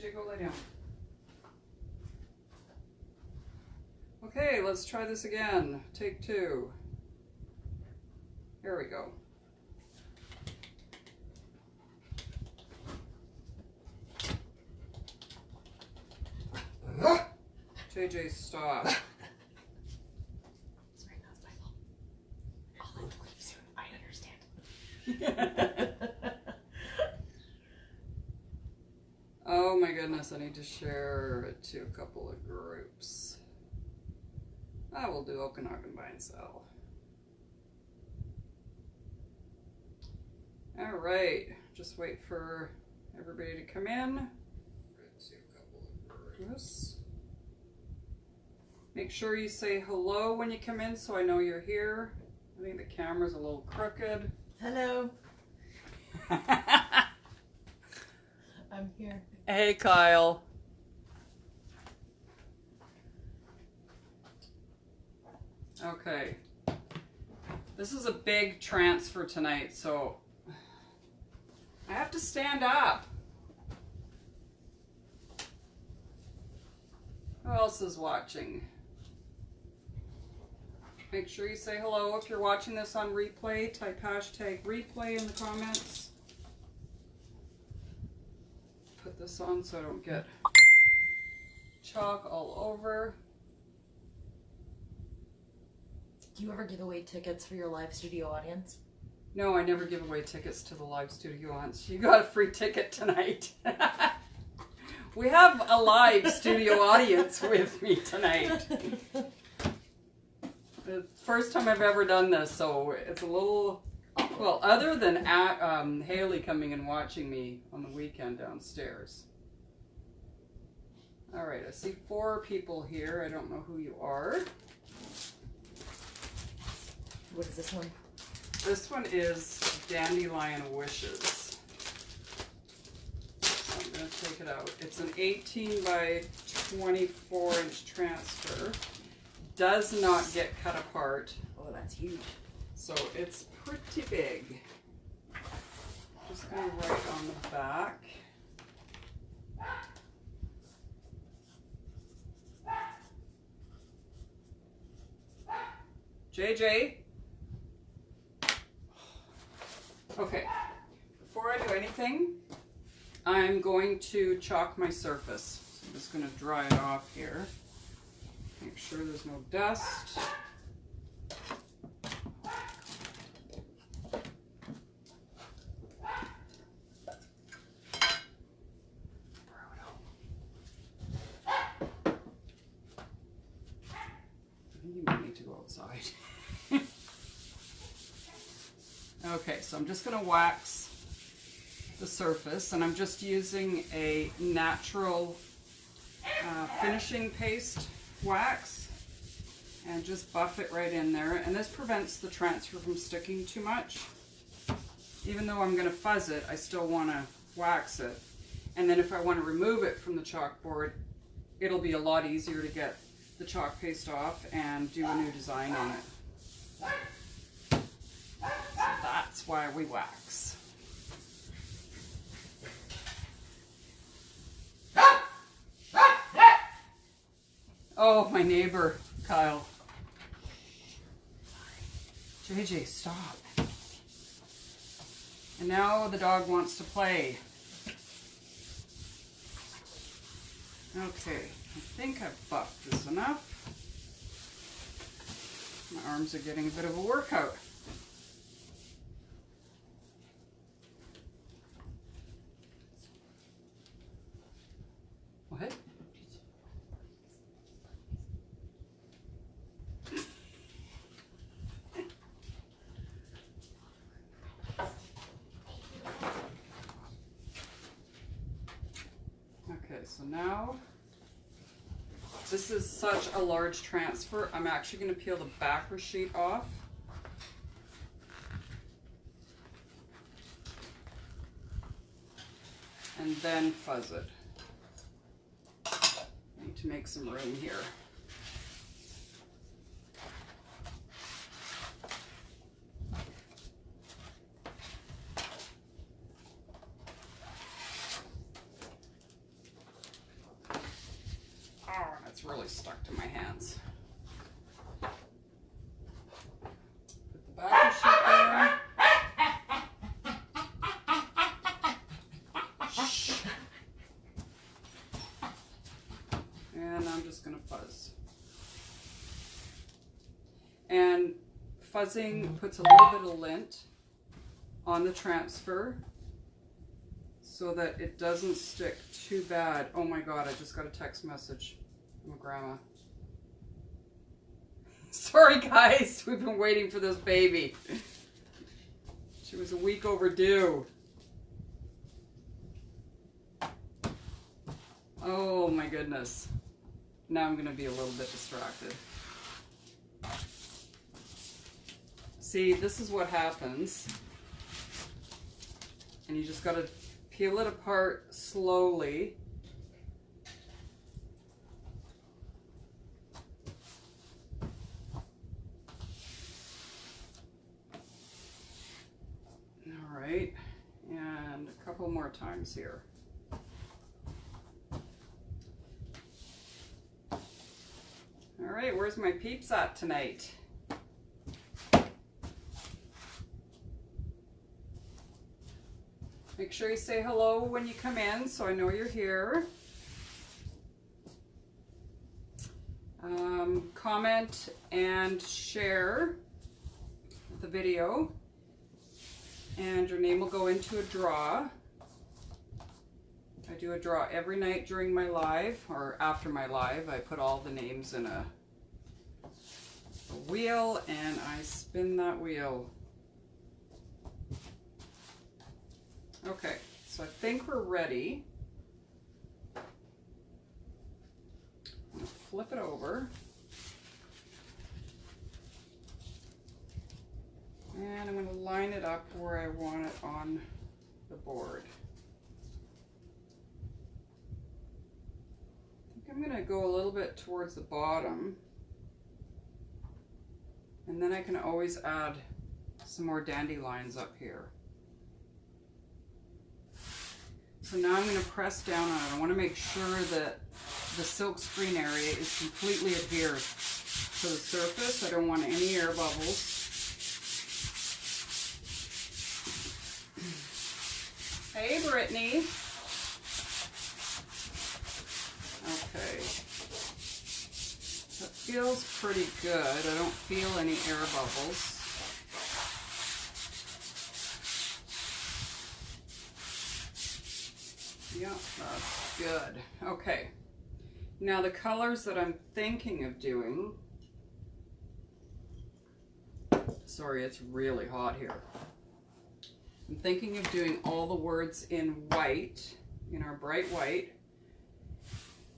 JJ, go lay down. Okay, let's try this again. Take 2. Here we go. JJ, stop. Sorry, that's my fault. I'll have to leave soon. I understand. Oh my goodness, I need to share it to a couple of groups. I will do Okanagan buy and sell. All right, just wait for everybody to come in. To a couple of groups. Make sure you say hello when you come in so I know you're here. I think the camera's a little crooked. Hello. I'm here. Hey, Kyle. Okay. This is a big transfer tonight, so I have to stand up. Who else is watching? Make sure you say hello. If you're watching this on replay, type hashtag replay in the comments. Put this on so I don't get chalk all over. Do you ever give away tickets for your live studio audience? No, I never give away tickets to the live studio audience. You got a free ticket tonight. We have a live studio audience with me tonight. The first time I've ever done this, so it's a little, well, other than Haley coming and watching me on the weekend downstairs. All right, I see 4 people here. I don't know who you are. What is this one? This one is Dandelion Wishes. So I'm going to take it out. It's an 18 by 24 inch transfer. Does not get cut apart. Oh, that's huge. So it's pretty big. Just going to write on the back. JJ. Okay, before I do anything, I'm going to chalk my surface. So I'm just going to dry it off here. Make sure there's no dust. You might need to go outside. Okay, so I'm just going to wax the surface, and I'm just using a natural finishing paste wax, and just buff it right in there. And this prevents the transfer from sticking too much. Even though I'm going to fuzz it, I still want to wax it. And then if I want to remove it from the chalkboard, it'll be a lot easier to get the chalk paste off and do a new design on it. So that's why we wax. Oh, my neighbor, Kyle. JJ, stop. And now the dog wants to play. Okay, I think I've buffed this enough. My arms are getting a bit of a workout. What? Okay, so now this is such a large transfer. I'm actually going to peel the backer sheet off. And then fuzz it. Need to make some room here. really stuck to my hands. Put the backing sheet there. Shh. And I'm just going to fuzz. And fuzzing puts a little bit of lint on the transfer so that it doesn't stick too bad. Oh my God, I just got a text message from a grandma. Sorry guys, we've been waiting for this baby. She was a week overdue. Oh my goodness. Now I'm gonna be a little bit distracted. See, this is what happens. And you just gotta peel it apart slowly. All right, and a couple more times here. All right, where's my peeps at tonight? Make sure you say hello when you come in so I know you're here. Comment and share the video, and your name will go into a draw. I do a draw every night during my live, or after my live. I put all the names in a wheel and I spin that wheel. Okay, so I think we're ready. I'm gonna flip it over. And I'm going to line it up where I want it on the board. I think I'm going to go a little bit towards the bottom. And then I can always add some more dandelions up here. So now I'm going to press down on it. I want to make sure that the silk screen area is completely adhered to the surface. I don't want any air bubbles. Hey, Brittany. Okay. That feels pretty good. I don't feel any air bubbles. Yeah, that's good. Okay. Now the colors that I'm thinking of doing. Sorry, it's really hot here. I'm thinking of doing all the words in white, in our bright white,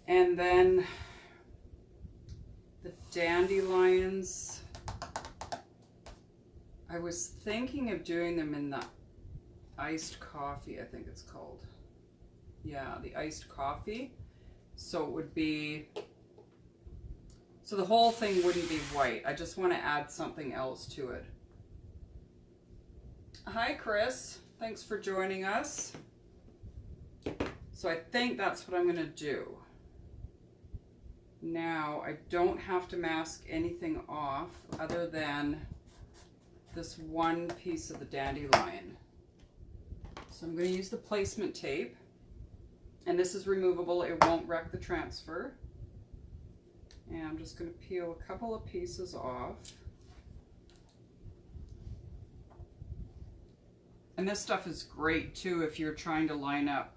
and then the dandelions. I was thinking of doing them in the iced coffee, I think it's called. Yeah, the iced coffee. So it would be, so the whole thing wouldn't be white. I just want to add something else to it. Hi, Chris. Thanks for joining us. So I think that's what I'm going to do. Now, I don't have to mask anything off other than this one piece of the dandelion. So I'm going to use the placement tape. And this is removable. It won't wreck the transfer. And I'm just going to peel a couple of pieces off. And this stuff is great too if you're trying to line up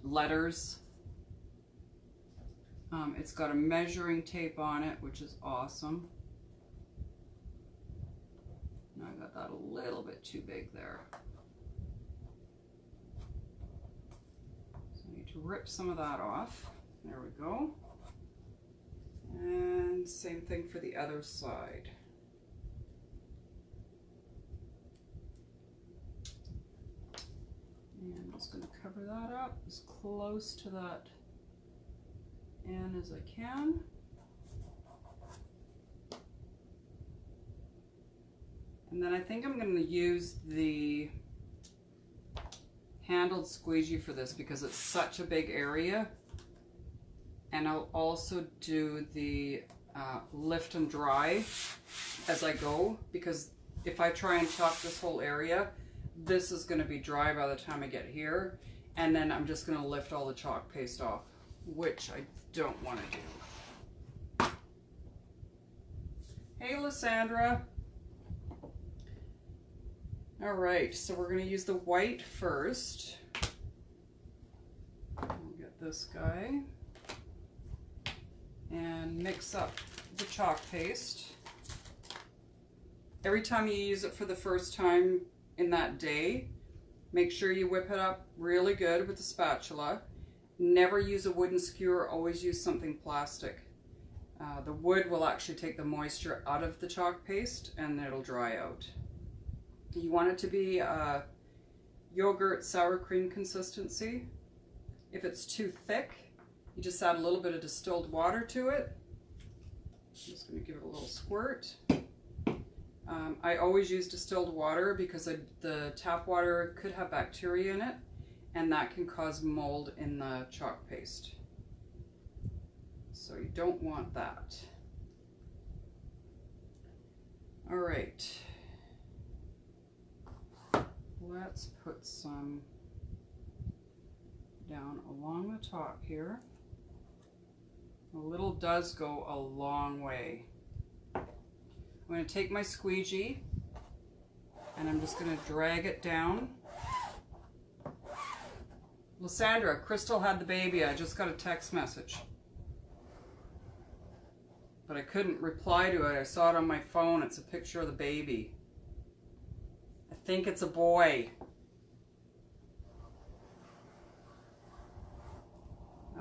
letters. It's got a measuring tape on it, which is awesome. Now I got that a little bit too big there. So I need to rip some of that off. There we go. And same thing for the other side. And I'm just going to cover that up as close to that N as I can. And then I think I'm going to use the handled squeegee for this because it's such a big area. and I'll also do the lift and dry as I go, because if I try and chalk this whole area, this is going to be dry by the time I get here, and then I'm just going to lift all the chalk paste off, which I don't want to do. Hey, Lysandra. All right, so we're going to use the white first. I'll get this guy and mix up the chalk paste. Every time you use it for the first time in that day, make sure you whip it up really good with the spatula. Never use a wooden skewer, always use something plastic. The wood will actually take the moisture out of the chalk paste and it'll dry out. You want it to be yogurt sour cream consistency. If it's too thick, you just add a little bit of distilled water to it. I'm just going to give it a little squirt. I always use distilled water because the tap water could have bacteria in it, and that can cause mold in the chalk paste. So you don't want that. All right. Let's put some down along the top here. A little does go a long way. I'm going to take my squeegee and I'm just going to drag it down. Lysandra, Crystal had the baby. I just got a text message, but I couldn't reply to it. I saw it on my phone. It's a picture of the baby. I think it's a boy.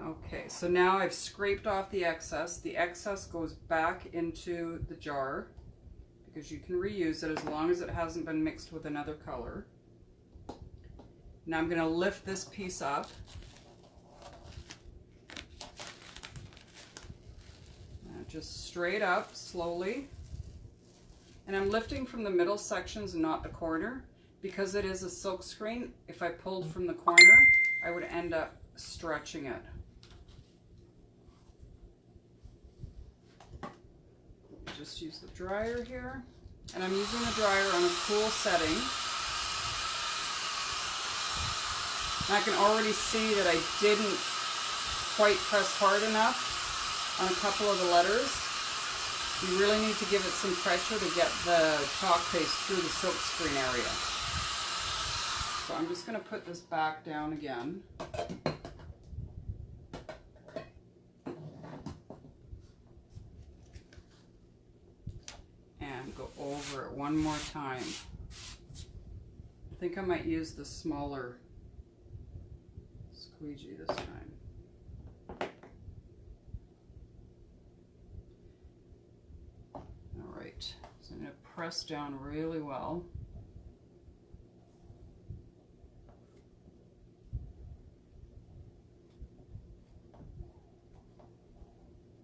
Okay, so now I've scraped off the excess. The excess goes back into the jar because you can reuse it as long as it hasn't been mixed with another color. Now I'm going to lift this piece up. Just straight up, slowly. And I'm lifting from the middle sections and not the corner because it is a silk screen. If I pulled from the corner, I would end up stretching it. Just use the dryer here. And I'm using the dryer on a cool setting. And I can already see that I didn't quite press hard enough on a couple of the letters. You really need to give it some pressure to get the chalk paste through the silk screen area. So I'm just going to put this back down again. And go over it one more time. I think I might use the smaller squeegee this time. All right, so I'm going to press down really well.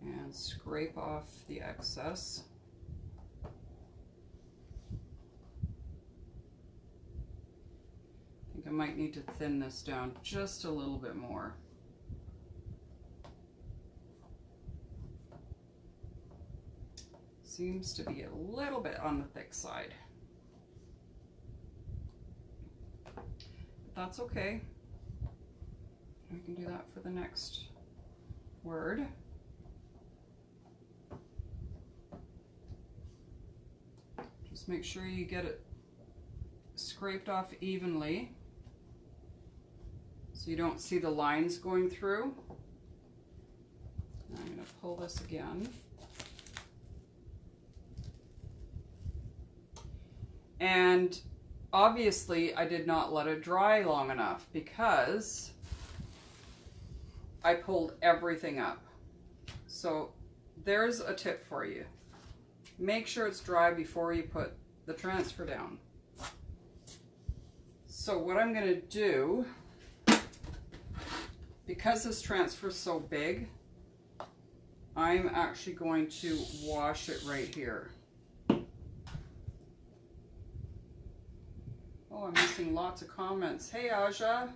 And scrape off the excess. I think I might need to thin this down just a little bit more. Seems to be a little bit on the thick side. But that's okay. We can do that for the next word. Just make sure you get it scraped off evenly so you don't see the lines going through. I'm going to pull this again. And obviously I did not let it dry long enough because I pulled everything up. So there's a tip for you. Make sure it's dry before you put the transfer down. So what I'm going to do, because this transfer is so big, I'm actually going to wash it right here. Oh, I'm missing lots of comments. Hey, Aja.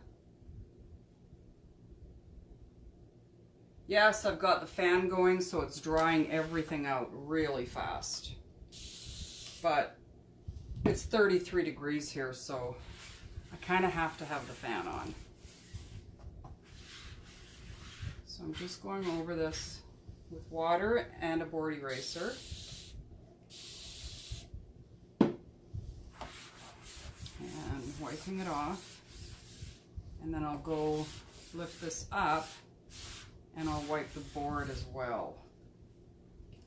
Yes, I've got the fan going, so it's drying everything out really fast. But it's 33 degrees here, so I kind of have to have the fan on. So I'm just going over this with water and a board eraser. And wiping it off. And then I'll go lift this up and I'll wipe the board as well.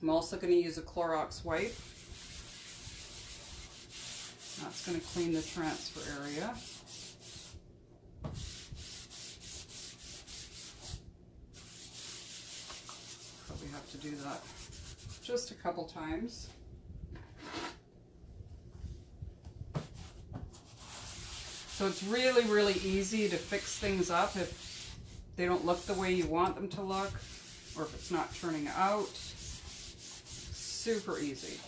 I'm also going to use a Clorox wipe. That's going to clean the transfer area. Probably have to do that just a couple times. So it's really, really easy to fix things up if they don't look the way you want them to look, or if it's not turning out. Super easy.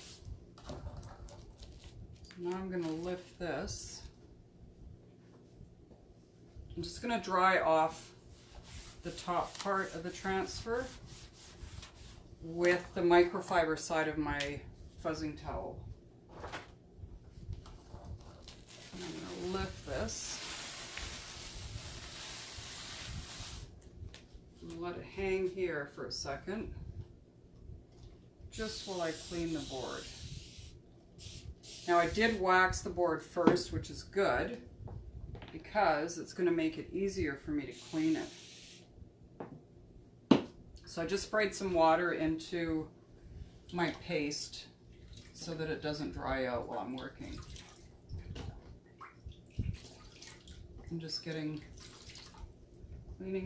Now I'm going to lift this. I'm just going to dry off the top part of the transfer with the microfiber side of my fuzzing towel. And I'm going to lift this and let it hang here for a second, just while I clean the board. Now I did wax the board first, which is good because it's going to make it easier for me to clean it. So I just sprayed some water into my paste so that it doesn't dry out while I'm working. I'm just cleaning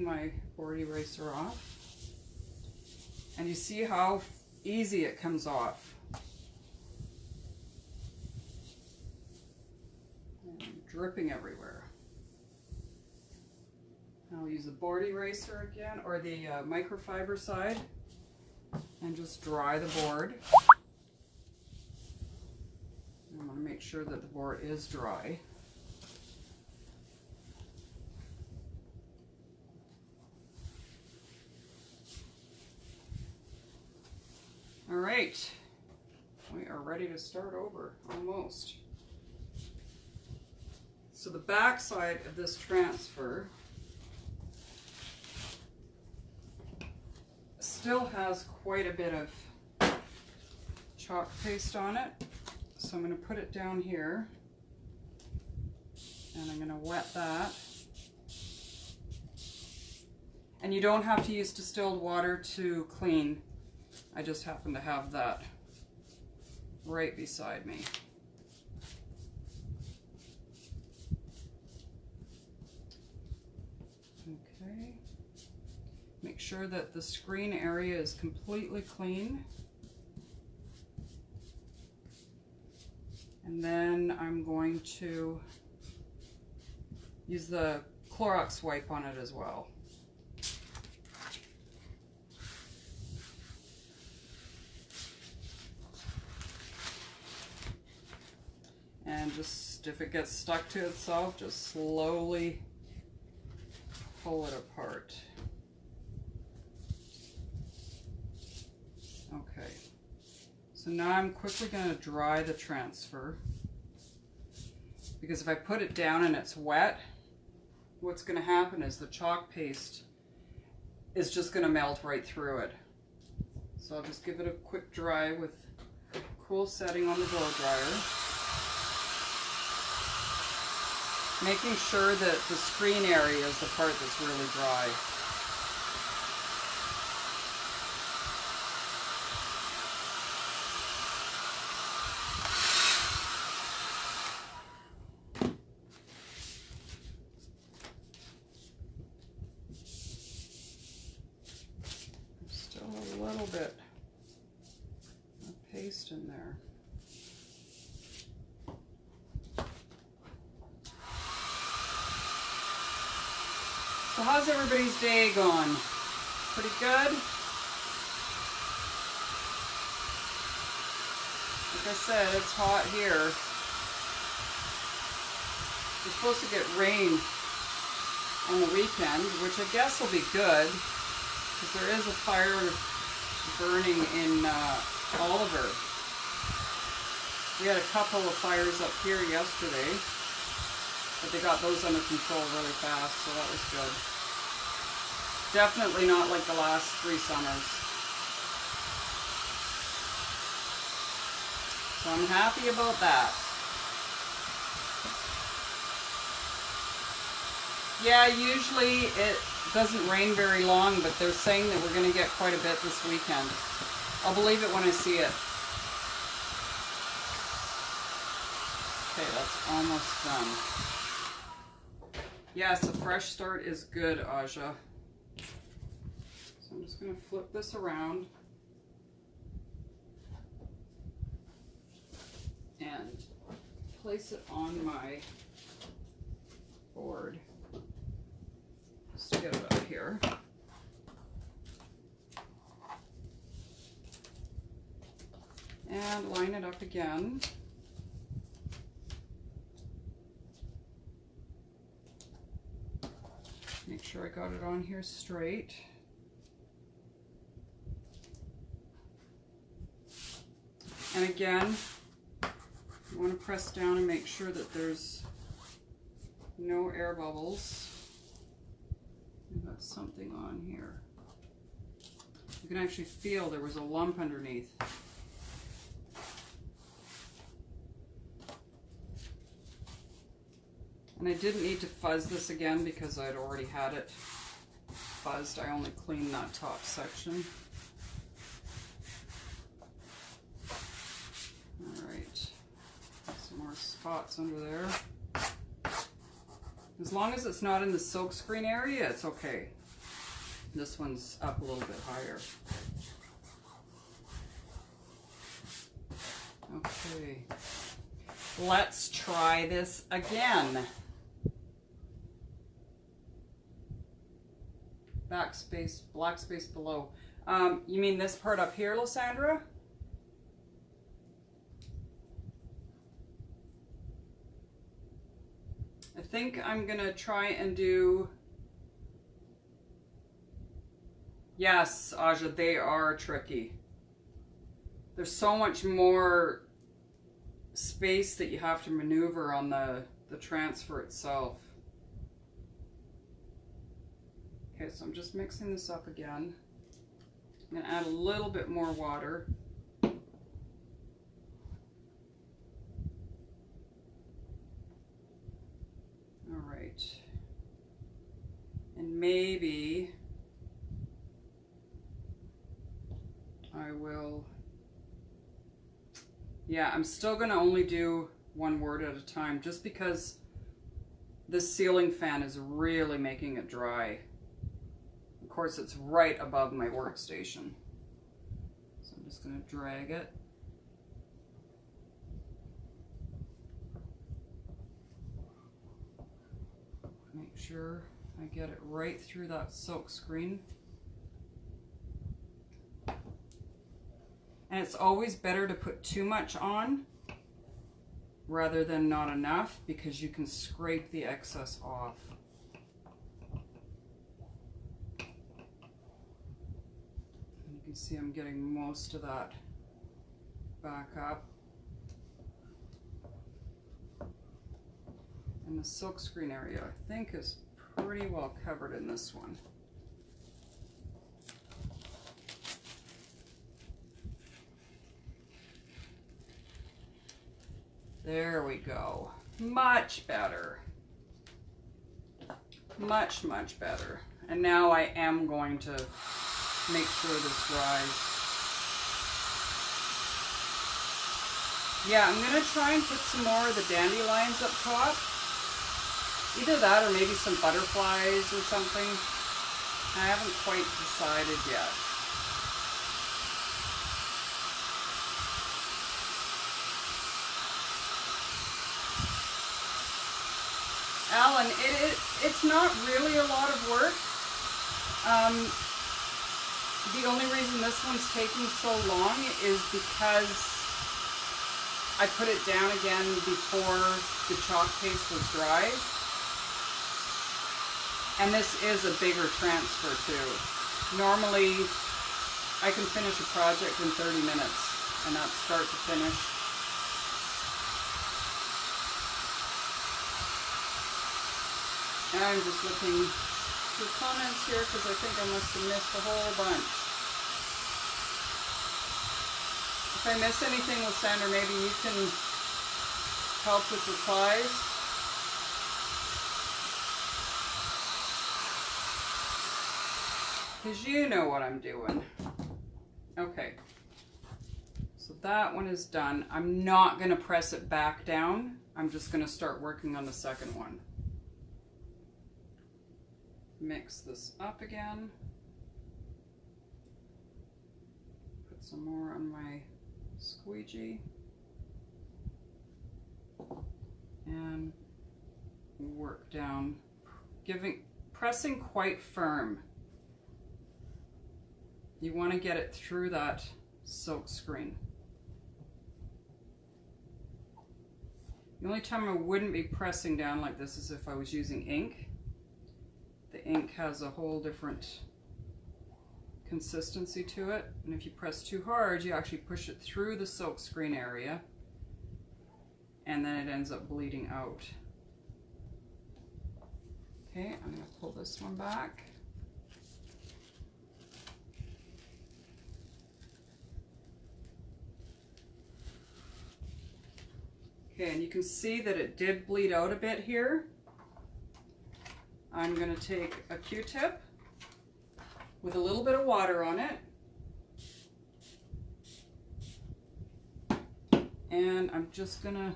my board eraser off. And you see how easy it comes off. Dripping everywhere. I'll use the board eraser again, or the microfiber side, and just dry the board. I want to make sure that the board is dry. All right, we are ready to start over, almost. So the back side of this transfer still has quite a bit of chalk paste on it. So I'm going to put it down here and I'm going to wet that. And you don't have to use distilled water to clean. I just happen to have that right beside me. Okay. Make sure that the screen area is completely clean. And then I'm going to use the Clorox wipe on it as well. And just, if it gets stuck to itself, just slowly pull it apart. Okay, so now I'm quickly going to dry the transfer, because if I put it down and it's wet, what's going to happen is the chalk paste is just going to melt right through it. So I'll just give it a quick dry with a cool setting on the blow dryer. Making sure that the screen area is the part that's really dry. There's still a little bit of paste in there. So how's everybody's day going? Pretty good? Like I said, it's hot here. We're supposed to get rain on the weekend, which I guess will be good. because there is a fire burning in Oliver. We had a couple of fires up here yesterday, but they got those under control really fast, so that was good. Definitely not like the last 3 summers. So I'm happy about that. Yeah, usually it doesn't rain very long, but they're saying that we're going to get quite a bit this weekend. I'll believe it when I see it. Okay, that's almost done. Yes, a fresh start is good, Aja. So I'm just going to flip this around and place it on my board. Just to get it up here. And line it up again. Make sure I got it on here straight. And again, you want to press down and make sure that there's no air bubbles. I've got something on here. You can actually feel there was a lump underneath. And I didn't need to fuzz this again because I'd already had it fuzzed. I only cleaned that top section. Alright, some more spots under there. As long as it's not in the silkscreen area, it's okay. This one's up a little bit higher. Okay, let's try this again. Backspace, black space below. You mean this part up here, Lysandra? I think I'm gonna try and do, yes, Aja, they are tricky. There's so much more space that you have to maneuver on the transfer itself. Okay, so I'm just mixing this up again. I'm gonna add a little bit more water. And maybe I will, yeah, I'm still going to only do one word at a time just because this ceiling fan is really making it dry. Of course, it's right above my workstation. So I'm just going to drag it. Make sure I get it right through that silk screen. And it's always better to put too much on rather than not enough because you can scrape the excess off. And you can see I'm getting most of that back up. And the silk screen area, I think, is pretty well covered in this one. There we go. Much better. Much, much better. And now I am going to make sure this dries. Yeah, I'm going to try and put some more of the dandelions up top. Either that or maybe some butterflies or something. I haven't quite decided yet. Alan, it's not really a lot of work. The only reason this one's taking so long is because I put it down again before the chalk paste was dry. And this is a bigger transfer too. Normally, I can finish a project in 30 minutes, and that's start to finish. And I'm just looking through comments here because I think I must have missed a whole bunch. If I miss anything, Lysandra, maybe you can help with replies. Because you know what I'm doing. Okay. So that one is done. I'm not going to press it back down. I'm just going to start working on the second one. Mix this up again. Put some more on my squeegee. And work down. Pressing quite firm. You want to get it through that silk screen. The only time I wouldn't be pressing down like this is if I was using ink. The ink has a whole different consistency to it, and if you press too hard, you actually push it through the silk screen area, and then it ends up bleeding out. Okay, I'm going to pull this one back. Okay, and you can see that it did bleed out a bit here. I'm going to take a Q-tip with a little bit of water on it. And I'm just going to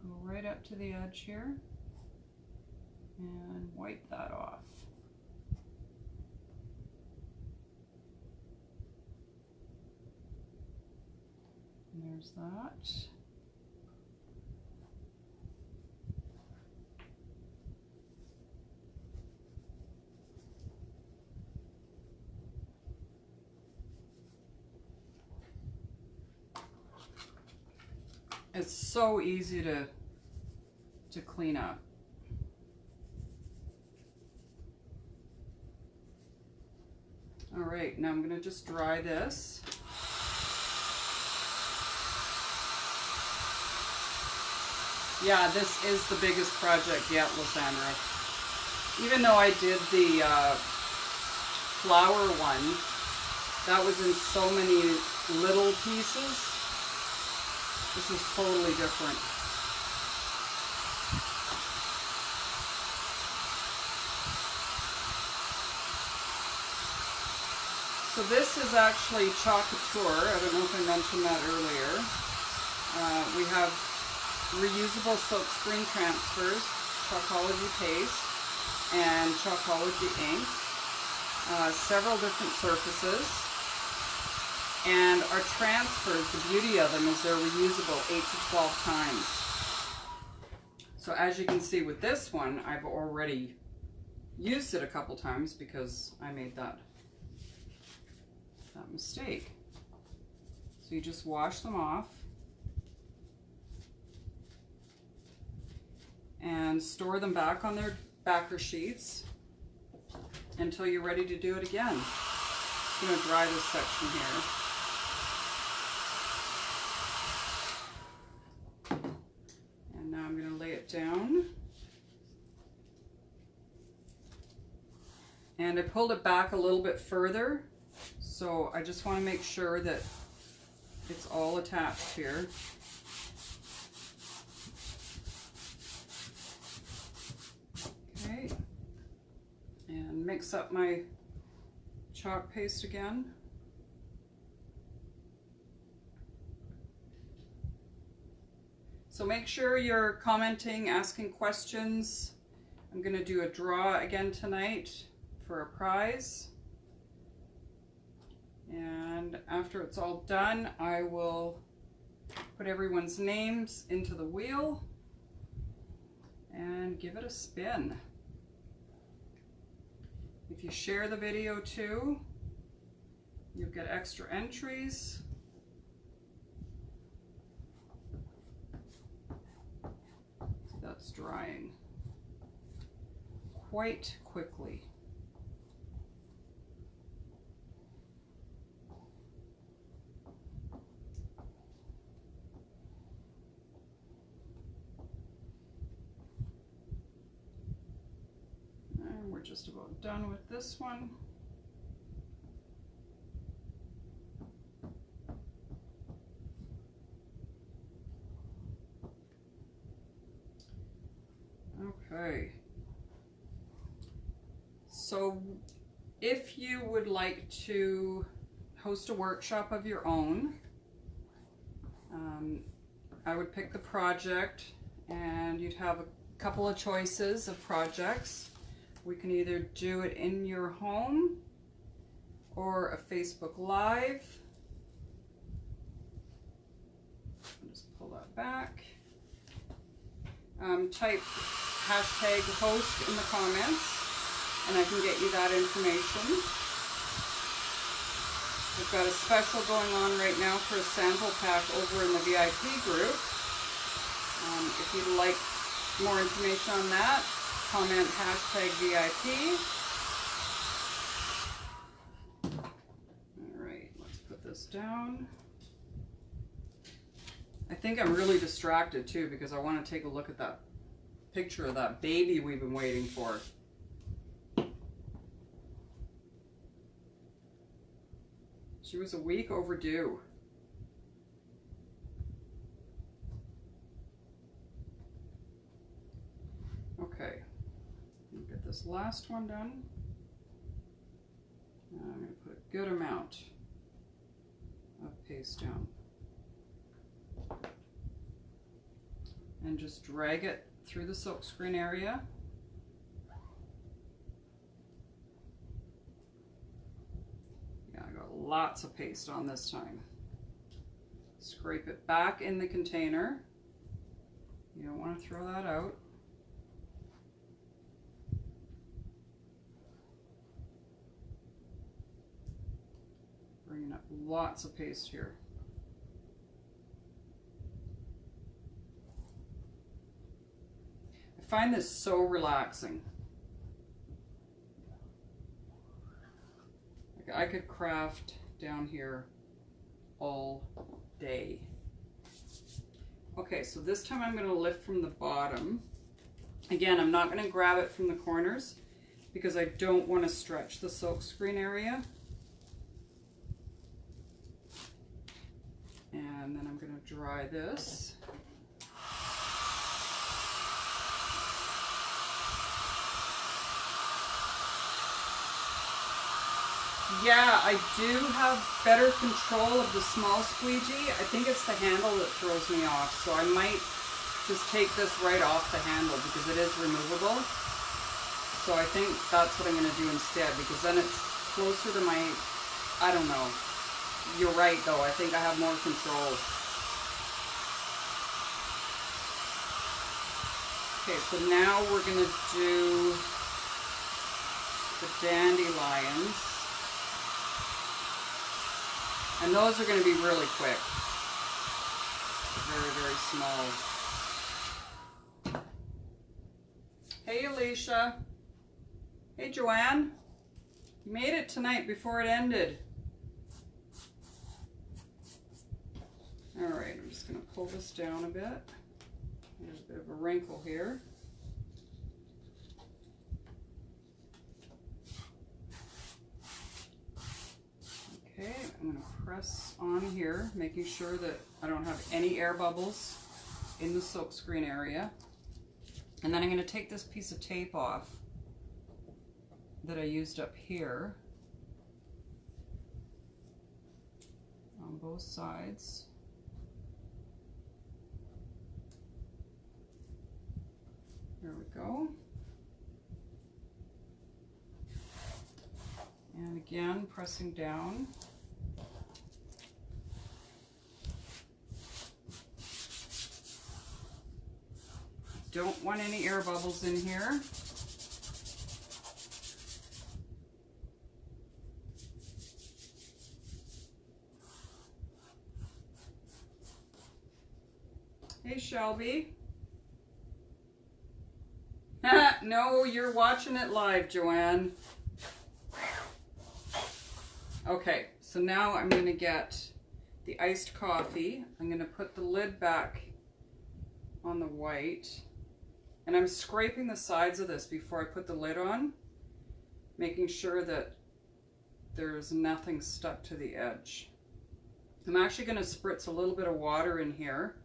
go right up to the edge here and wipe that off. And there's that. It's so easy to clean up. All right, now I'm going to just dry this. Yeah, this is the biggest project yet, Lysandra. Even though I did the flower one, that was in so many little pieces. This is totally different. So this is actually Couture. I don't know if I mentioned that earlier. We have reusable silk screen transfers, Chalkology paste, and Chalkology ink. Several different surfaces. And our transfers, the beauty of them is they're reusable 8 to 12 times. So as you can see with this one, I've already used it a couple times because I made that mistake. So you just wash them off and store them back on their backer sheets until you're ready to do it again. I'm just going to dry this section here. And now I'm going to lay it down. And I pulled it back a little bit further, so I just want to make sure that it's all attached here. Okay, and mix up my chalk paste again. So make sure you're commenting, asking questions. I'm going to do a draw again tonight for a prize. And after it's all done, I will put everyone's names into the wheel and give it a spin. If you share the video too, you'll get extra entries. So that's drying quite quickly. just about done with this one. Okay. So if you would like to host a workshop of your own, I would pick the project and you'd have a couple of choices of projects. We can either do it in your home or a Facebook Live. I'll just pull that back. Type hashtag host in the comments and I can get you that information. We've got a special going on right now for a sample pack over in the VIP group. If you'd like more information on that, comment hashtag VIP. All right, let's put this down. I think I'm really distracted too because I want to take a look at that picture of that baby we've been waiting for. She was a week overdue. Okay, get this last one done. I'm going to put a good amount of paste down. And just drag it through the silkscreen area. Yeah, I got lots of paste on this time. Scrape it back in the container. You don't want to throw that out. Bringing up lots of paste here. I find this so relaxing. Like I could craft down here all day. Okay, so this time I'm going to lift from the bottom. Again, I'm not going to grab it from the corners because I don't want to stretch the silkscreen area. And then I'm going to dry this. Yeah, I do have better control of the small squeegee. I think it's the handle that throws me off, so I might just take this right off the handle because it is removable. So I think that's what I'm going to do instead because then it's closer to my, I don't know. You're right though, I think I have more control. Okay, so now we're going to do the dandelions. And those are going to be really quick. Very, very small. Hey, Alicia. Hey, Joanne. You made it tonight before it ended. All right, I'm just going to pull this down a bit. There's a bit of a wrinkle here. Okay, I'm going to press on here, making sure that I don't have any air bubbles in the silkscreen area. And then I'm going to take this piece of tape off that I used up here on both sides. There we go. And again, pressing down. Don't want any air bubbles in here. Hey, Shelby. No, you're watching it live, Joanne. Okay, so now I'm going to get the iced coffee. I'm going to put the lid back on the white. And I'm scraping the sides of this before I put the lid on making sure that there's nothing stuck to the edge. I'm actually going to spritz a little bit of water in here,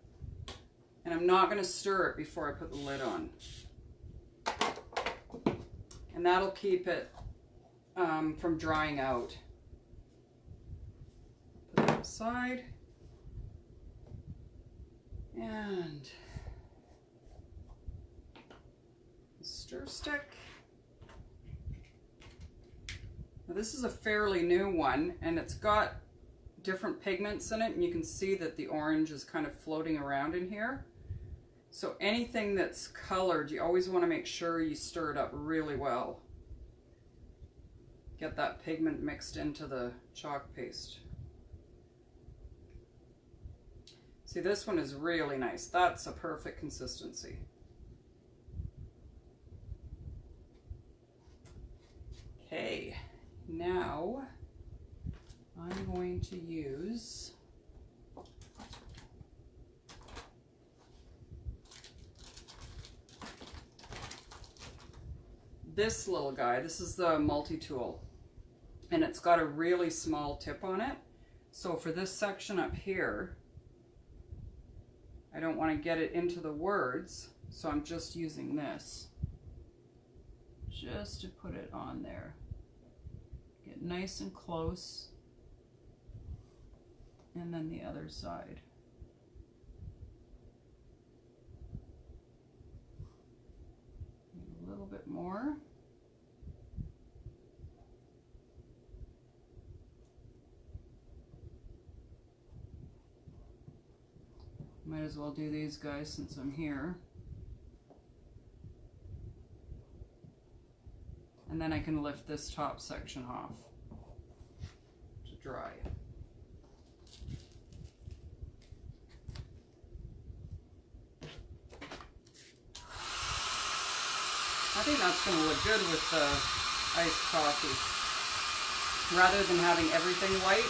and I'm not going to stir it before I put the lid on. And that'll keep it from drying out. Put that aside. And the stir stick. Now this is a fairly new one, and it's got different pigments in it, and you can see that the orange is kind of floating around in here. So anything that's colored, you always want to make sure you stir it up really well. Get that pigment mixed into the chalk paste. See, this one is really nice. That's a perfect consistency. Okay, now I'm going to use this little guy. This is the multi-tool, and it's got a really small tip on it. So for this section up here, I don't want to get it into the words, so I'm just using this just to put it on there. Get nice and close, and then the other side. A little bit more. Might as well do these guys since I'm here. And then I can lift this top section off to dry. I think that's going to look good with the iced coffee, rather than having everything white.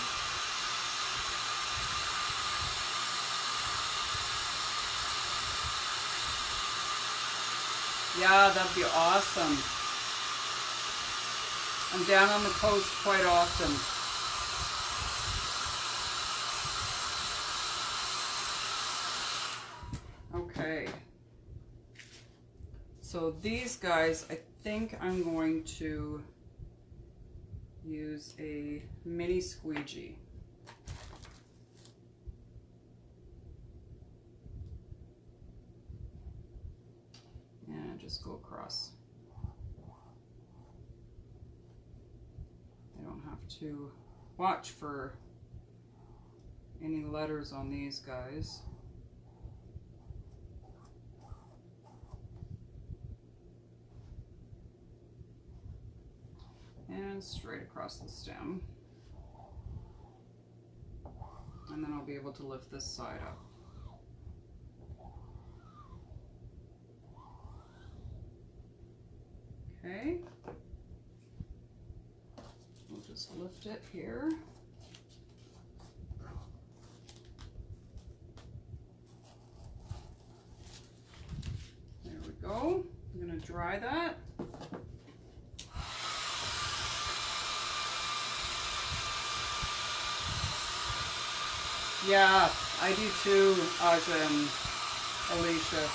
Yeah, that'd be awesome. I'm down on the coast quite often. Okay. So these guys, I think I'm going to use a mini squeegee. And just go across. I don't have to watch for any letters on these guys. And straight across the stem. And then I'll be able to lift this side up. Okay. We'll just lift it here. There we go. I'm going to dry that. Yeah, I do too, Aja and Alicia.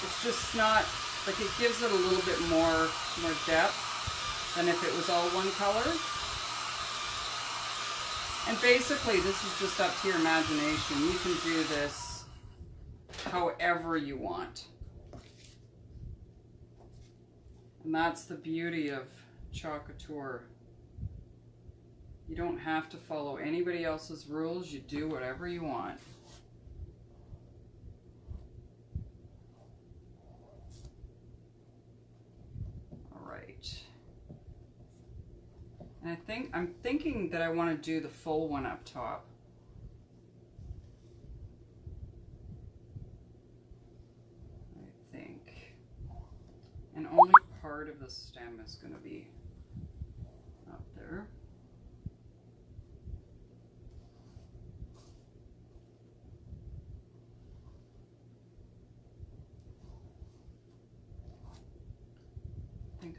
It's just not, like, it gives it a little bit more depth than if it was all one color. And basically, this is just up to your imagination. You can do this however you want. And that's the beauty of Couture. You don't have to follow anybody else's rules. You do whatever you want. All right. And I'm thinking that I want to do the full one up top. I think. And only part of the stem is going to be up there.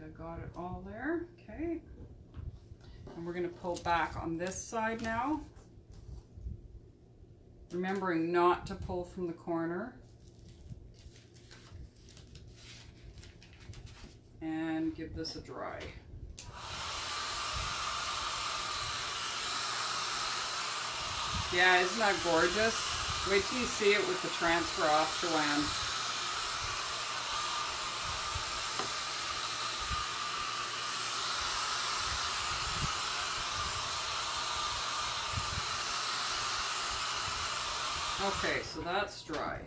I got it all there. Okay. And we're going to pull back on this side now. Remembering not to pull from the corner. And give this a dry. Yeah, isn't that gorgeous? Wait till you see it with the transfer off, Joanne. Okay, so that's dry.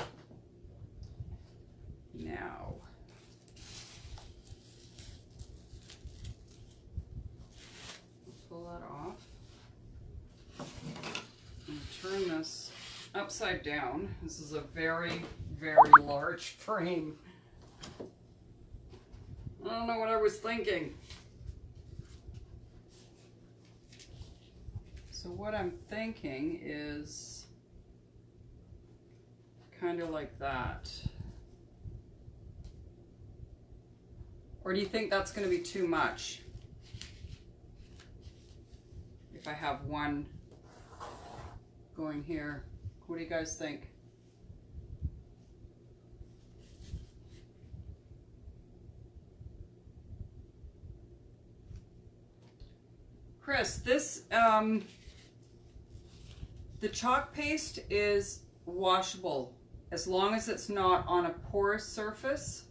Now, pull that off and turn this upside down. This is a very, very large frame. I don't know what I was thinking. So what I'm thinking is kind of like that. Or do you think that's going to be too much? If I have one going here. What do you guys think? Chris, this, the chalk paste is washable as long as it's not on a porous surface.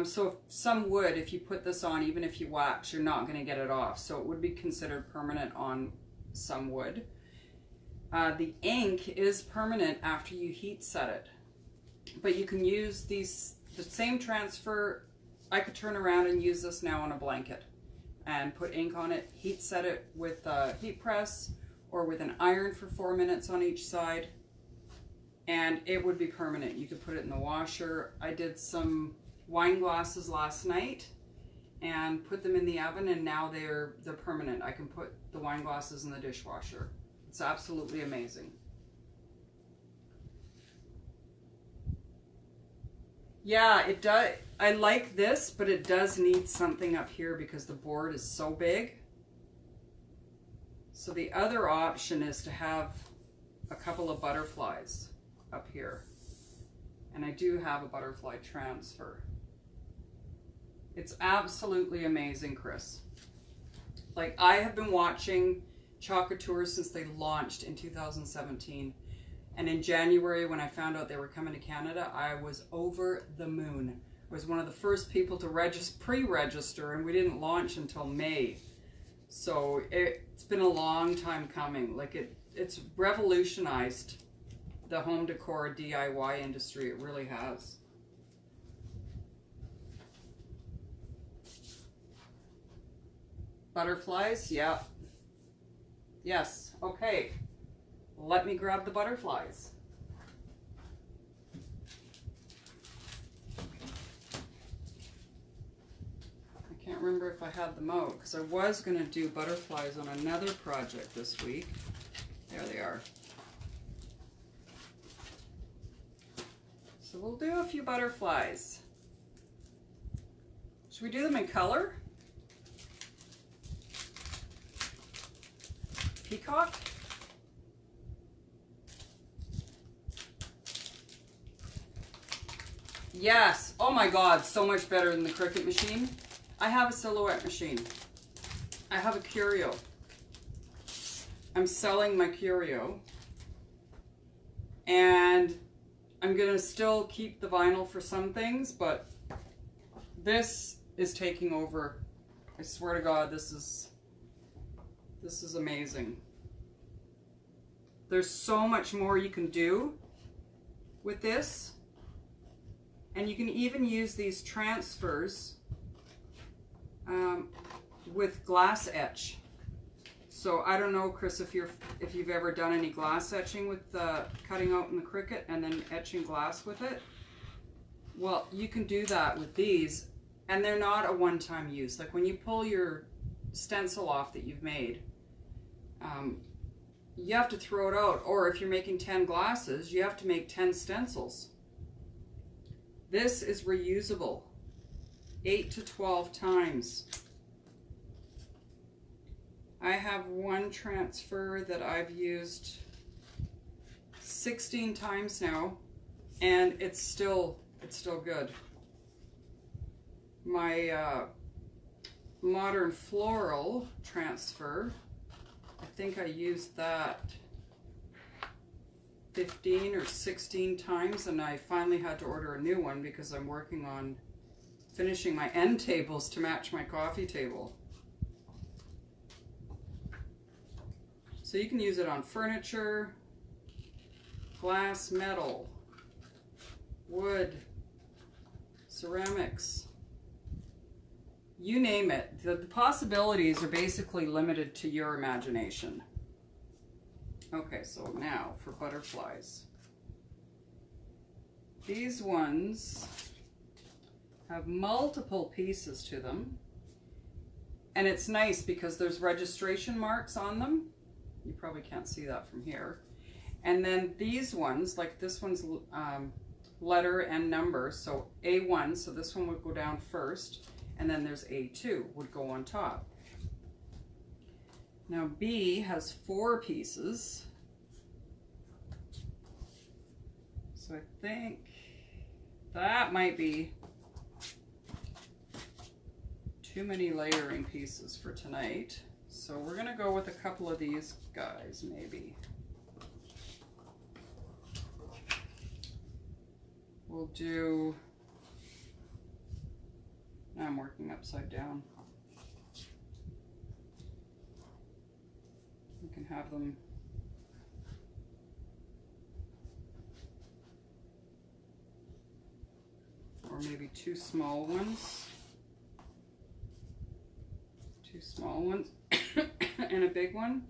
So if some wood, if you put this on, even if you wax, you're not going to get it off. So it would be considered permanent on some wood. The ink is permanent after you heat set it. But you can use these, the same transfer. I could turn around and use this now on a blanket and put ink on it, heat set it with a heat press or with an iron for 4 minutes on each side, and it would be permanent. You could put it in the washer. I did some wine glasses last night and put them in the oven, and now they're permanent. I can put the wine glasses in the dishwasher. It's absolutely amazing. Yeah, it does. I like this, but it does need something up here because the board is so big. So the other option is to have a couple of butterflies up here. And I do have a butterfly transfer. It's absolutely amazing, Chris. Like, I have been watching Couture since they launched in 2017. And in January, when I found out they were coming to Canada, I was over the moon. I was one of the first people to pre-register, and we didn't launch until May. So it's been a long time coming. Like, it's revolutionized the home decor DIY industry. It really has. Butterflies, yeah. Yes, okay. Let me grab the butterflies. I can't remember if I had them out because I was going to do butterflies on another project this week. There they are. So we'll do a few butterflies. Should we do them in color? Peacock? Yes. Oh my God, so much better than the Cricut machine. I have a silhouette machine. I have a Curio. I'm selling my Curio. And I'm gonna still keep the vinyl for some things, but this is taking over. I swear to God, this is amazing. There's so much more you can do with this. And you can even use these transfers with glass etch. So I don't know, Chris, if you've ever done any glass etching with cutting out in the Cricut and then etching glass with it. Well, you can do that with these, and they're not a one-time use. Like when you pull your stencil off that you've made, you have to throw it out. Or if you're making 10 glasses, you have to make 10 stencils. This is reusable. 8 to 12 times. I have one transfer that I've used 16 times now, and it's still good. My modern floral transfer, I think I used that 15 or 16 times, and I finally had to order a new one because I'm working on finishing my end tables to match my coffee table. So you can use it on furniture, glass, metal, wood, ceramics, you name it. The possibilities are basically limited to your imagination. Okay, so now for butterflies. These ones have multiple pieces to them, and it's nice because there's registration marks on them. You probably can't see that from here. And then these ones, like this one's letter and number, so A1, so this one would go down first, and then there's A2 would go on top. Now B has 4 pieces, so I think that might be too many layering pieces for tonight. So we're gonna go with a couple of these guys, maybe. We'll do, now I'm working upside down. We can have them or maybe 2 small ones. 2 small ones and a big one.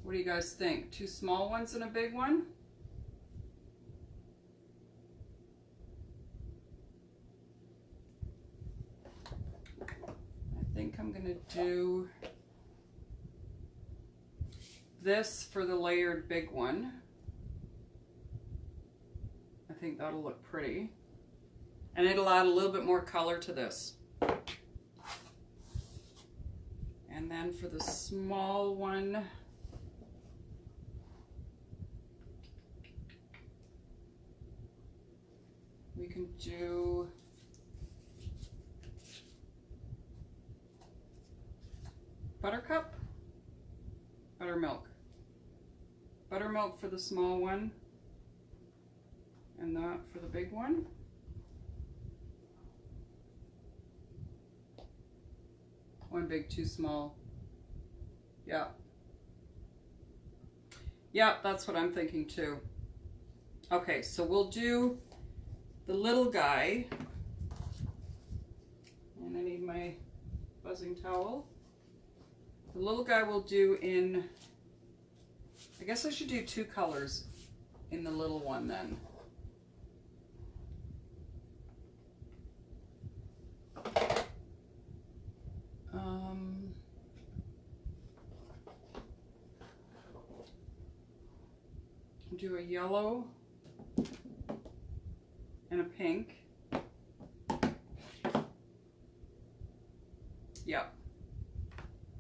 What do you guys think? 2 small ones and a big one? I think I'm gonna do this for the layered big one. I think that'll look pretty. And it'll add a little bit more color to this. And then for the small one, we can do buttercup, buttermilk. Buttermilk for the small one, and that for the big one. One big, 2 small. Yeah. Yeah, that's what I'm thinking too. Okay, so we'll do the little guy. And I need my buzzing towel. The little guy we'll do in, I guess I should do 2 colors in the little one then. Do a yellow and a pink. Yep.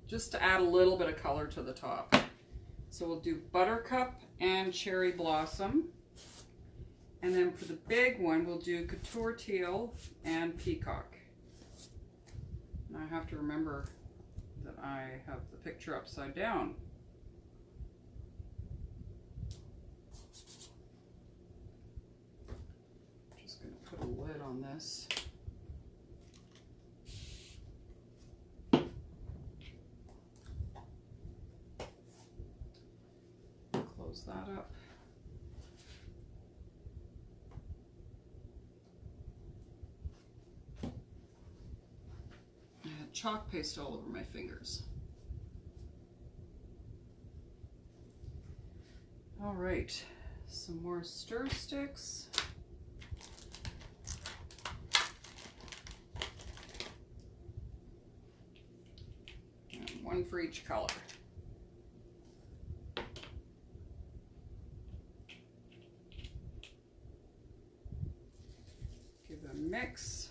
Just to add a little bit of color to the top. So we'll do buttercup and cherry blossom. And then for the big one, we'll do couture teal and peacock. And I have to remember that I have the picture upside down. Just going to put a lid on this. Close that up. Chalk paste all over my fingers. All right, some more stir sticks. And one for each color. mix.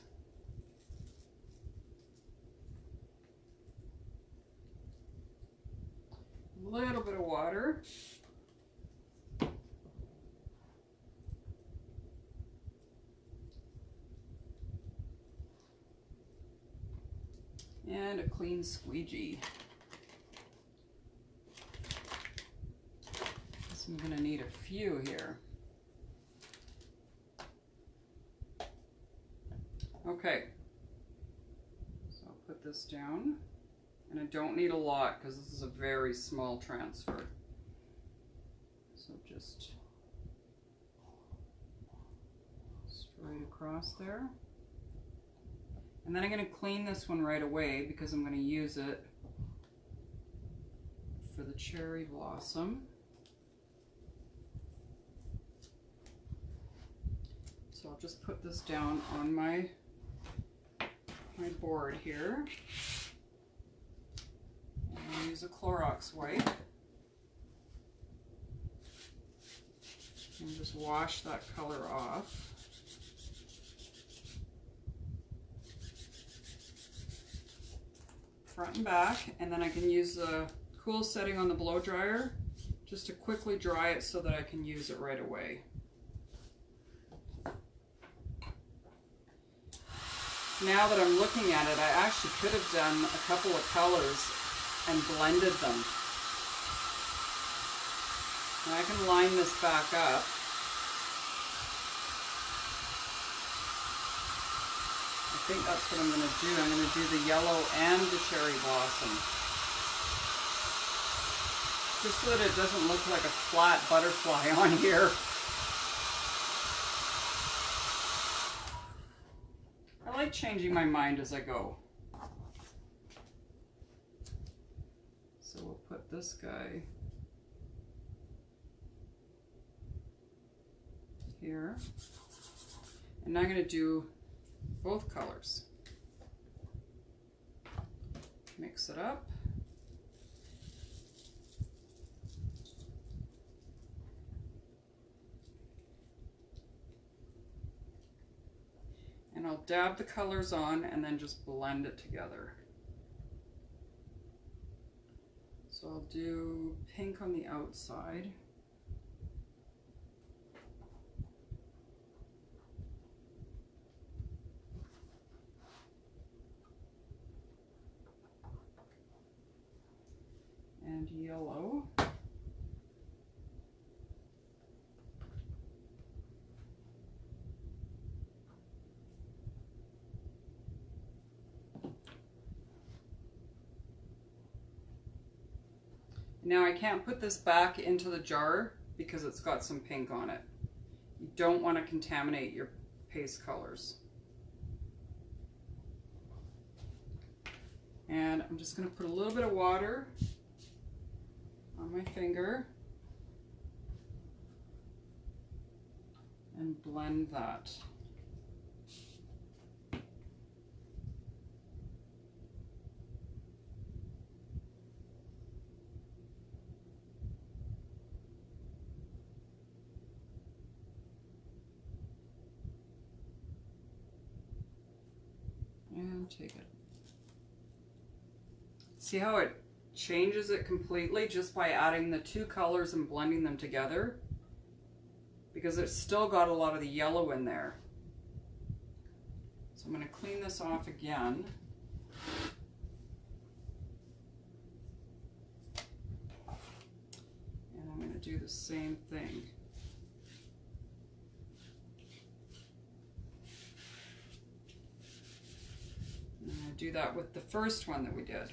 A little bit of water. And a clean squeegee. So I'm going to need a few here. Okay, so I'll put this down, and I don't need a lot because this is a very small transfer. So just straight across there. And then I'm going to clean this one right away because I'm going to use it for the cherry blossom. So I'll just put this down on my board here. And I'll use a Clorox wipe. And just wash that color off. Front and back, and then I can use the cool setting on the blow dryer just to quickly dry it so that I can use it right away. Now that I'm looking at it, I actually could have done a couple of colors and blended them. And I can line this back up. I think that's what I'm going to do. I'm going to do the yellow and the cherry blossom. Just so that it doesn't look like a flat butterfly on here. I like changing my mind as I go. So we'll put this guy here. And I'm going to do both colors. Mix it up. And I'll dab the colors on and then just blend it together. So I'll do pink on the outside. And yellow. Now I can't put this back into the jar because it's got some pink on it. You don't want to contaminate your paste colors. And I'm just going to put a little bit of water on my finger and blend that. And take it. See how it changes it completely just by adding the two colors and blending them together? Because it's still got a lot of the yellow in there. So I'm going to clean this off again. And I'm going to do the same thing. And I do that with the first one that we did.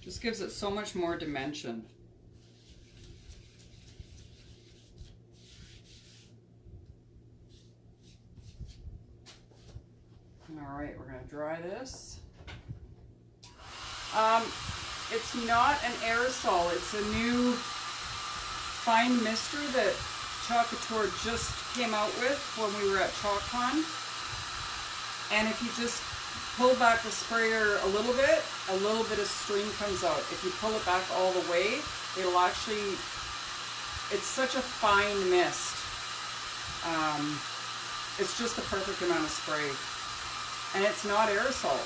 Just gives it so much more dimension. All right, we're going to dry this. It's not an aerosol. It's a new fine mister that Couture just came out with when we were at ChalkCon. And if you just pull back the sprayer a little bit of stream comes out. If you pull it back all the way, it'll actually, it's such a fine mist It's just the perfect amount of spray. And it's not aerosol.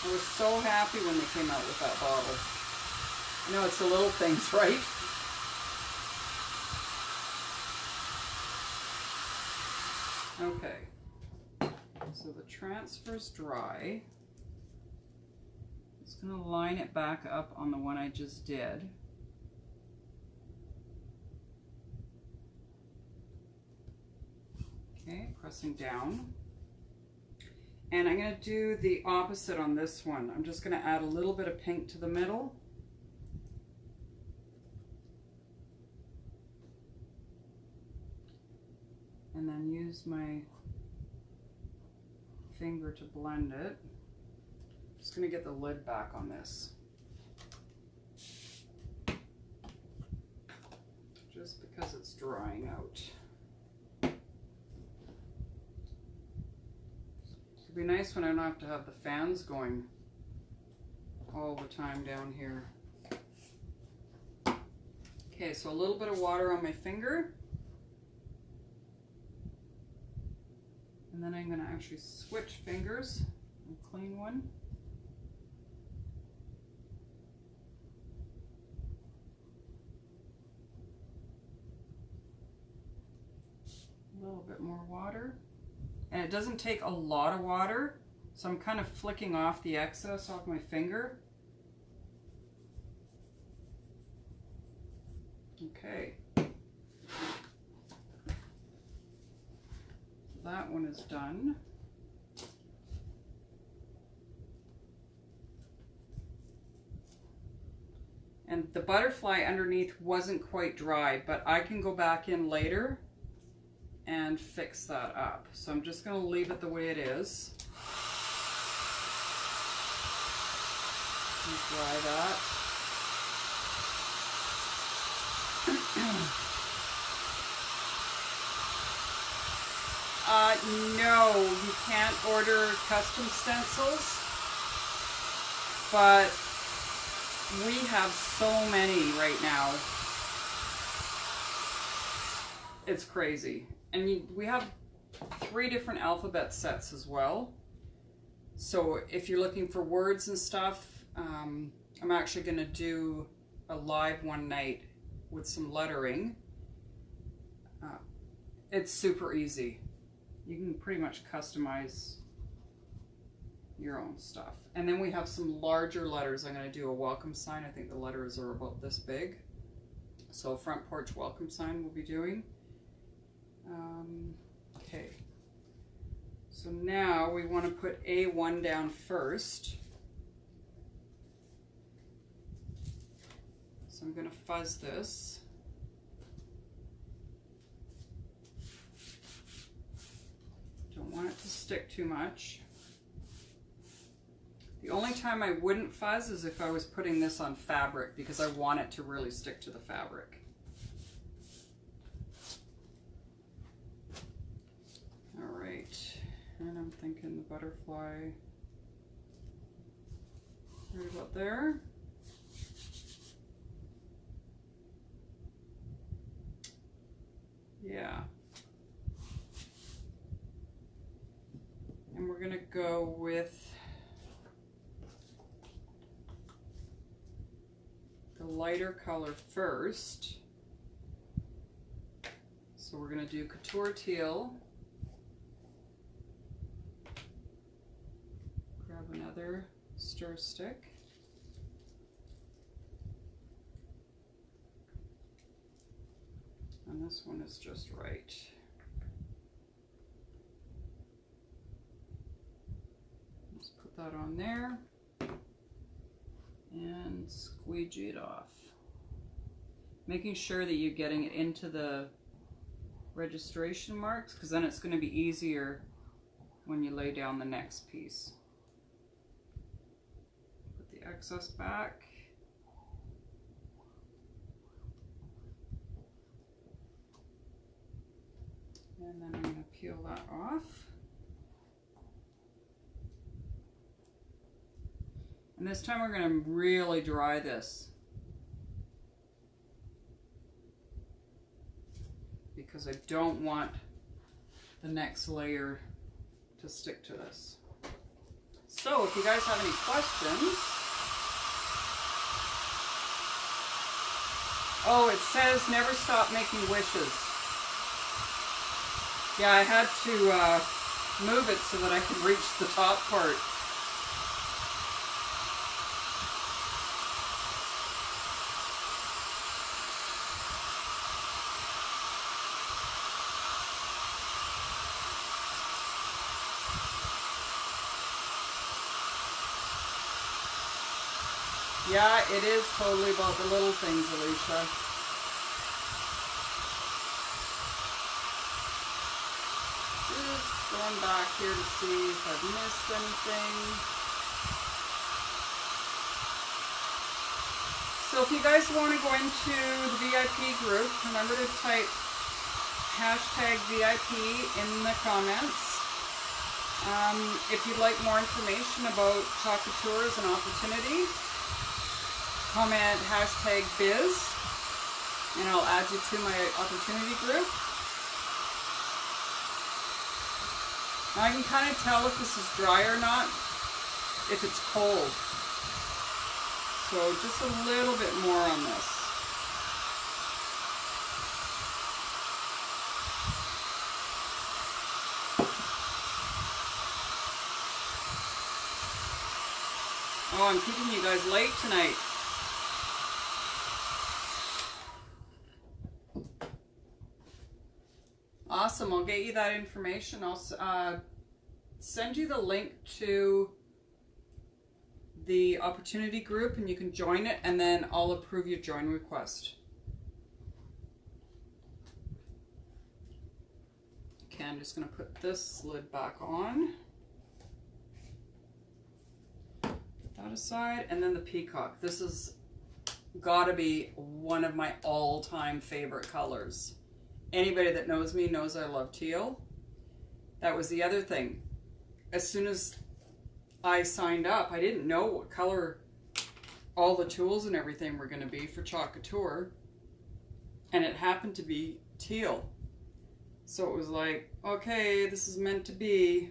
I was so happy when they came out with that bottle. I know it's the little things, right? Okay, so the transfer's dry. Just gonna line it back up on the one I just did. Okay, pressing down. And I'm gonna do the opposite on this one. I'm just gonna add a little bit of pink to the middle. And then use my finger to blend it. Just gonna get the lid back on this. Just because it's drying out. It'd be nice when I don't have to have the fans going all the time down here. Okay, so a little bit of water on my finger. And then I'm gonna actually switch fingers and clean one. A little bit more water. And it doesn't take a lot of water, so I'm kind of flicking off the excess off my finger. Okay. That one is done. And the butterfly underneath wasn't quite dry, but I can go back in later and fix that up. So I'm just going to leave it the way it is. Dry that. No, you can't order custom stencils, but we have so many right now. It's crazy. And we have 3 different alphabet sets as well. So if you're looking for words and stuff, I'm actually going to do a live one night with some lettering. It's super easy. You can pretty much customize your own stuff. And then we have some larger letters. I'm going to do a welcome sign. I think the letters are about this big. So front porch welcome sign we'll be doing. Okay. So now we want to put A1 down first. So I'm going to fuzz this. Don't want it to stick too much. The only time I wouldn't fuzz is if I was putting this on fabric, because I want it to really stick to the fabric. All right, and I'm thinking the butterfly right about there. Yeah. And we're gonna go with the lighter color first. So we're gonna do Couture Teal. Grab another stir stick. And this one is just right. That on there and squeegee it off, making sure that you're getting it into the registration marks, because then it's going to be easier when you lay down the next piece. Put the excess back. And then I'm going to peel that off. And this time we're going to really dry this. because I don't want the next layer to stick to this. So if you guys have any questions. Oh, it says never stop making wishes. Yeah, I had to move it so that I could reach the top part. Yeah, it is totally about the little things, Alicia. Just going back here to see if I've missed anything. So if you guys want to go into the VIP group, remember to type hashtag VIP in the comments. If you'd like more information about Couture as an opportunity, comment hashtag biz, and I'll add you to my opportunity group. Now I can kind of tell if this is dry or not, if it's cold. So just a little bit more on this. Oh, I'm keeping you guys late tonight. Awesome, I'll get you that information. I'll send you the link to the opportunity group and you can join it, and then I'll approve your join request. Okay, I'm just going to put this lid back on. Put that aside, and then the peacock. This has got to be one of my all-time favorite colors. Anybody that knows me knows I love teal. That was the other thing. As soon as I signed up, I didn't know what color all the tools and everything were going to be for Couture, and it happened to be teal. So it was like, okay, this is meant to be.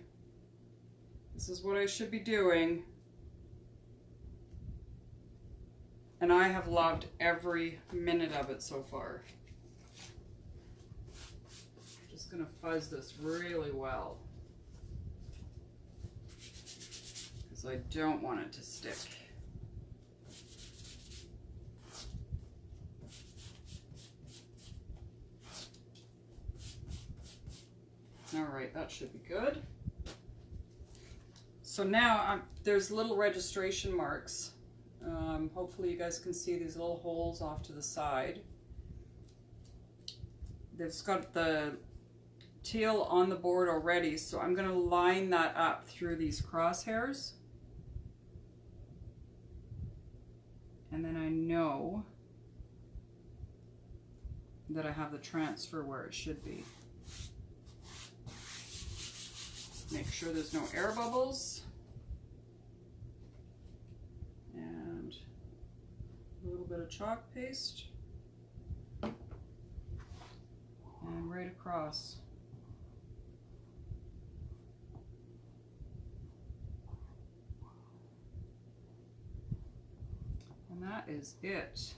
This is what I should be doing. And I have loved every minute of it so far. Just going to fuzz this really well, because I don't want it to stick. All right, that should be good. So now there's little registration marks. Hopefully you guys can see these little holes off to the side. They've got the teal on the board already, so I'm going to line that up through these crosshairs. And then I know that I have the transfer where it should be. Make sure there's no air bubbles. And a little bit of chalk paste. And right across. And that is it.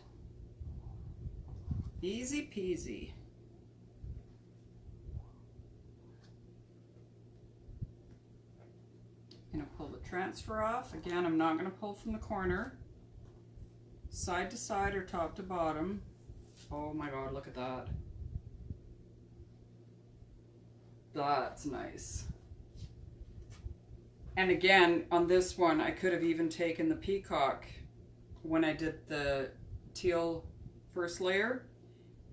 Easy peasy. I'm going to pull the transfer off. Again, I'm not going to pull from the corner. Side to side or top to bottom. Oh my god, look at that. That's nice. And again, on this one, I could have even taken the peacock when I did the teal first layer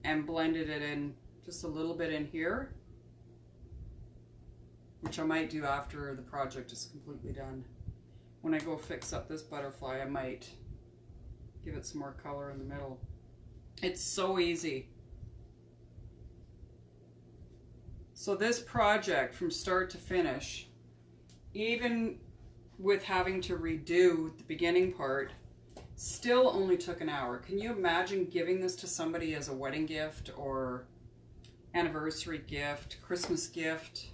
and blended it in just a little bit in here, which I might do after the project is completely done. When I go fix up this butterfly, I might give it some more color in the middle. It's so easy. So this project from start to finish, even with having to redo the beginning part, still only took an hour. Can you imagine giving this to somebody as a wedding gift or anniversary gift, Christmas gift.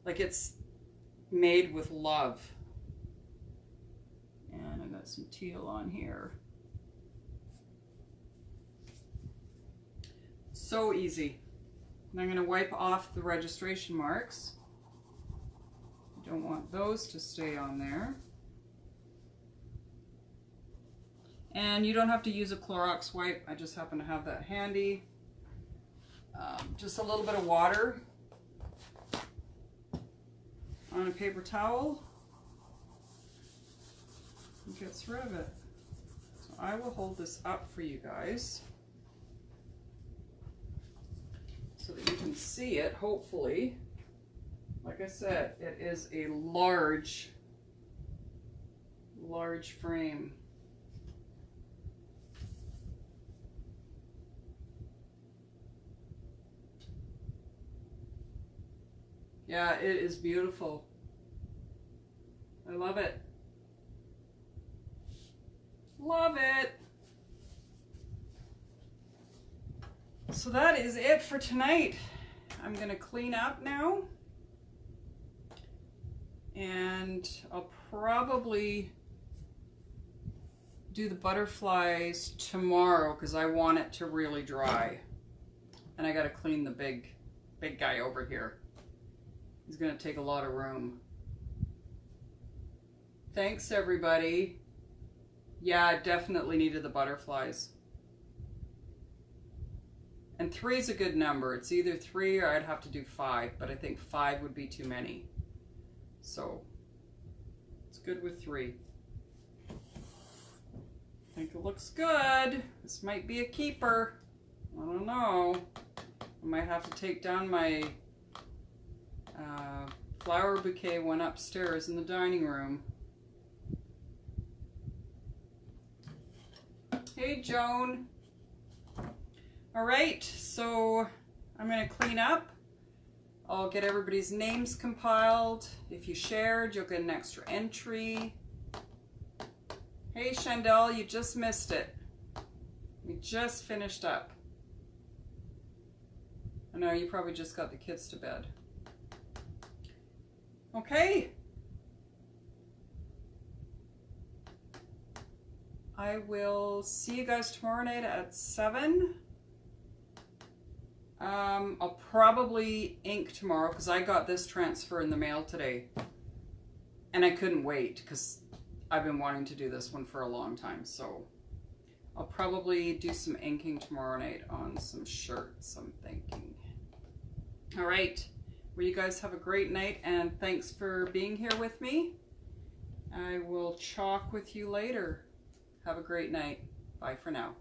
Like, it's made with love. And I got some teal on here. So easy. And I'm going to wipe off the registration marks. I don't want those to stay on there. And you don't have to use a Clorox wipe. I just happen to have that handy. Just a little bit of water on a paper towel. It gets rid of it. So I will hold this up for you guys so that you can see it, hopefully. Like I said, it is a large frame. Yeah, it is beautiful. I love it. Love it. So that is it for tonight. I'm gonna clean up now. And I'll probably do the butterflies tomorrow because I want it to really dry. And I gotta clean the big guy over here. He's gonna take a lot of room. Thanks, everybody. Yeah, I definitely needed the butterflies. And 3 is a good number. It's either 3 or I'd have to do 5, but I think 5 would be too many. So it's good with 3. I think it looks good. This might be a keeper. I don't know. I might have to take down my flower bouquet one upstairs in the dining room. Hey, Joan. All right, so I'm going to clean up. I'll get everybody's names compiled. If you shared, you'll get an extra entry. Hey, Chandel, you just missed it. We just finished up. I know you probably just got the kids to bed. Okay. I will see you guys tomorrow night at 7. I'll probably ink tomorrow because I got this transfer in the mail today. And I couldn't wait because I've been wanting to do this one for a long time. So I'll probably do some inking tomorrow night on some shirts, I'm thinking. All right. Well, you guys have a great night and thanks for being here with me. I will chalk with you later. Have a great night. Bye for now.